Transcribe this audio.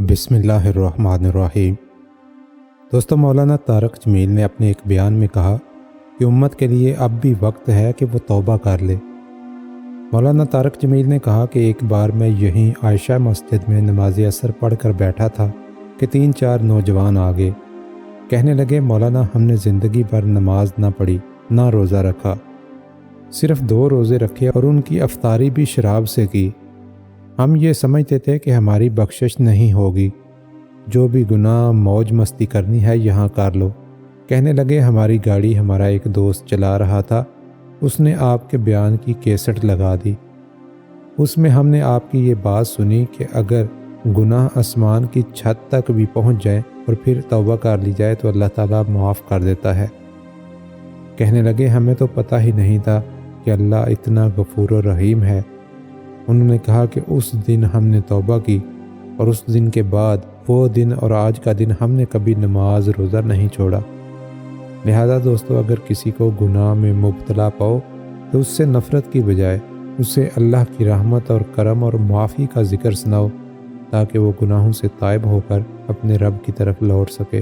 بسم اللہ الرحمن الرحیم۔ دوستو، مولانا طارق جمیل نے اپنے ایک بیان میں کہا کہ امت کے لیے اب بھی وقت ہے کہ وہ توبہ کر لے۔ مولانا طارق جمیل نے کہا کہ ایک بار میں یہیں عائشہ مسجد میں نماز عصر پڑھ کر بیٹھا تھا کہ 3-4 نوجوان آ گئے۔ کہنے لگے، مولانا ہم نے زندگی بھر نماز نہ پڑھی، نہ روزہ رکھا، صرف 2 روزے رکھے اور ان کی افطاری بھی شراب سے کی۔ ہم یہ سمجھتے تھے کہ ہماری بخشش نہیں ہوگی، جو بھی گناہ موج مستی کرنی ہے یہاں کر لو۔ کہنے لگے، ہماری گاڑی ہمارا ایک دوست چلا رہا تھا، اس نے آپ کے بیان کی کیسٹ لگا دی۔ اس میں ہم نے آپ کی یہ بات سنی کہ اگر گناہ آسمان کی چھت تک بھی پہنچ جائے اور پھر توبہ کر لی جائے تو اللہ تعالیٰ معاف کر دیتا ہے۔ کہنے لگے، ہمیں تو پتہ ہی نہیں تھا کہ اللہ اتنا غفور و رحیم ہے۔ انہوں نے کہا کہ اس دن ہم نے توبہ کی اور اس دن کے بعد وہ دن اور آج کا دن ہم نے کبھی نماز روزہ نہیں چھوڑا۔ لہذا دوستو، اگر کسی کو گناہ میں مبتلا پاؤ تو اس سے نفرت کی بجائے اسے اللہ کی رحمت اور کرم اور معافی کا ذکر سناؤ، تاکہ وہ گناہوں سے تائب ہو کر اپنے رب کی طرف لوٹ سکے۔